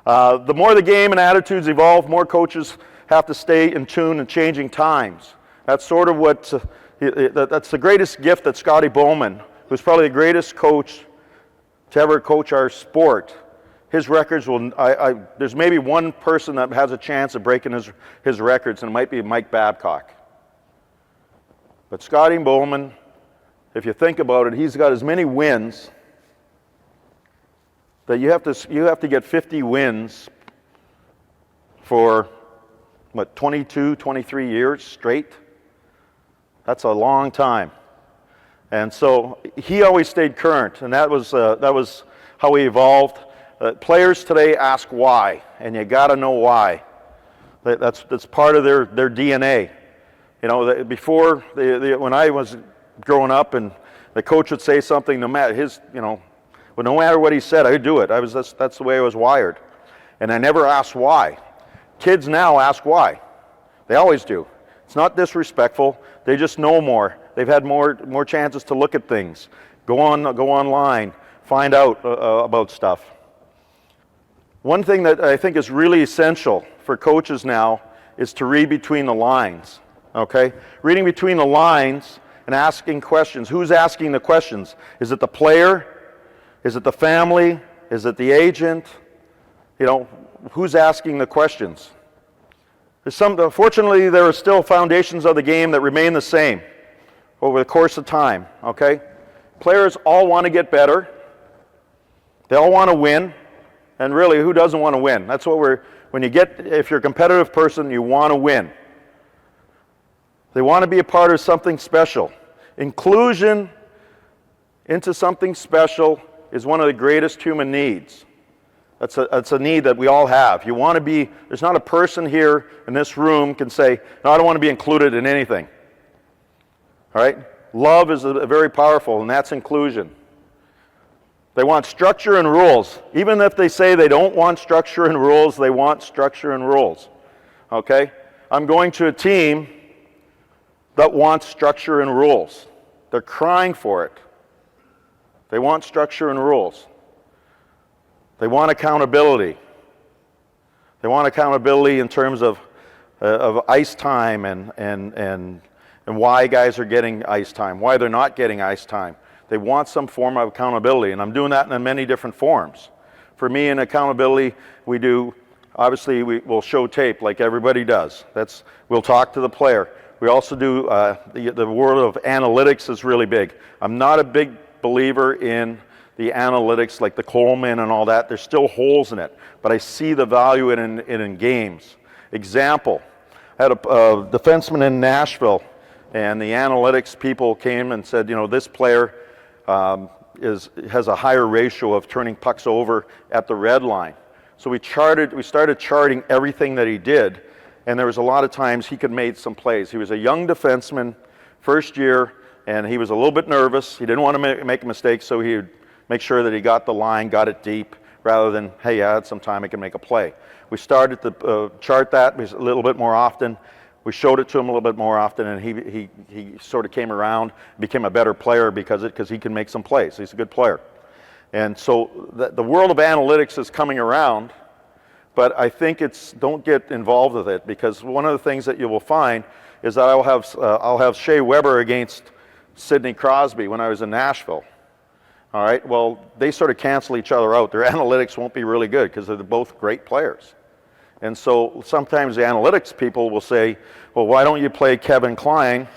The more the game and attitudes evolve, more coaches have to stay in tune and changing times. That's sort of what, that's the greatest gift that Scotty Bowman, who's probably the greatest coach to ever coach our sport, his records will, there's maybe one person that has a chance of breaking his records, and it might be Mike Babcock. But Scotty Bowman, if you think about it, he's got as many wins that you have to get 50 wins for, what, 22, 23 years straight? That's a long time. And so he always stayed current, and that was how he evolved. Players today ask why, and you got to know why. That's part of their DNA. You know, before when I was growing up, and the coach would say something, no matter no matter what he said, I'd do it. That's the way I was wired, and I never asked why. Kids now ask why. They always do. It's not disrespectful. They just know more. They've had more chances to look at things, go online, find out about stuff. One thing that I think is really essential for coaches now is to read between the lines. Okay, reading between the lines and asking questions. Who's asking the questions? Is it the player? Is it the family? Is it the agent? You know, who's asking the questions? Fortunately, there are still foundations of the game that remain the same over the course of time, okay? Players all want to get better. They all want to win. And really, who doesn't want to win? That's what if you're a competitive person, you want to win. They want to be a part of something special. Inclusion into something special is one of the greatest human needs. That's a need that we all have. You want to be, there's not a person here in this room can say, no, I don't want to be included in anything. All right? Love is very powerful, and that's inclusion. They want structure and rules. Even if they say they don't want structure and rules, they want structure and rules. Okay? I'm going to a team that wants structure and rules. They're crying for it. They want structure and rules. They want accountability. They want accountability in terms of ice time and why guys are getting ice time, why they're not getting ice time. They want some form of accountability, and I'm doing that in many different forms. For me, in accountability, obviously we'll show tape like everybody does. We'll talk to the player. We also do, the world of analytics is really big. I'm not a big believer in the analytics like the Coleman and all that. There's still holes in it, but I see the value in games. Example, I had a defenseman in Nashville, and the analytics people came and said, this player has a higher ratio of turning pucks over at the red line. So we started charting everything that he did, and there was a lot of times he could make some plays. He was a young defenseman, first year, and he was a little bit nervous. He didn't want to make a mistake, so he would make sure that he got the line, got it deep, rather than, hey, I had some time, I can make a play. We started to chart that a little bit more often. We showed it to him a little bit more often, and he sort of came around, became a better player because he can make some plays. He's a good player. And so the world of analytics is coming around, but I think don't get involved with it, because one of the things that you will find is that I'll have Shea Weber against Sidney Crosby when I was in Nashville. All right, well, they sort of cancel each other out. Their analytics won't be really good because they're both great players. And so sometimes the analytics people will say, well, why don't you play Kevin Klein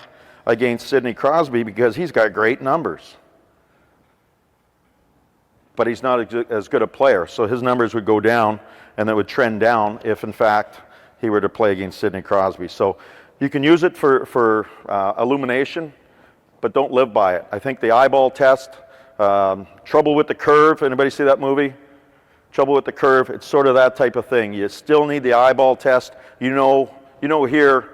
against Sidney Crosby, because he's got great numbers. But he's not as good a player, so his numbers would go down, and it would trend down if, in fact, he were to play against Sidney Crosby. So you can use it for illumination, but don't live by it. I think the eyeball test, Trouble with the Curve, anybody see that movie? Trouble with the Curve, it's sort of that type of thing. You still need the eyeball test. You know here,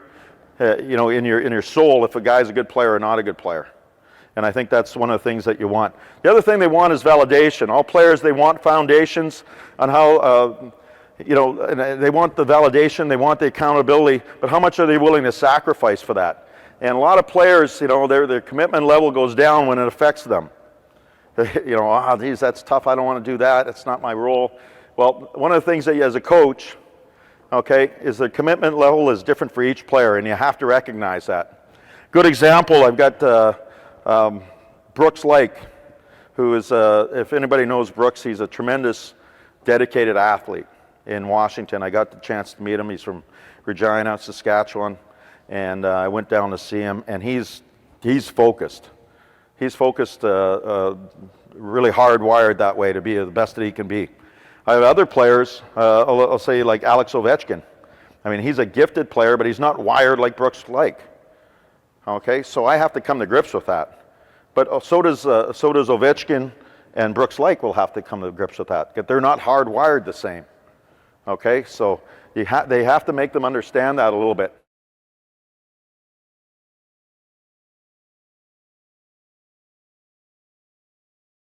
in your soul if a guy's a good player or not a good player. And I think that's one of the things that you want. The other thing they want is validation. All players, they want foundations on how, and they want the validation, they want the accountability, but how much are they willing to sacrifice for that? And a lot of players, their commitment level goes down when it affects them. Geez, that's tough, I don't want to do that, that's not my role. Well, one of the things that you, as a coach, okay, is the commitment level is different for each player, and you have to recognize that. Good example, I've got Brooks Lake, who is, if anybody knows Brooks, he's a tremendous, dedicated athlete in Washington. I got the chance to meet him. He's from Regina, Saskatchewan, and I went down to see him, and he's focused. He's focused, really hardwired that way to be the best that he can be. I have other players, I'll say like Alex Ovechkin. I mean, he's a gifted player, but he's not wired like Brooks Lake. Okay, so I have to come to grips with that. But so does Ovechkin, and Brooks Lake will have to come to grips with that. They're not hardwired the same. Okay, so they have to make them understand that a little bit.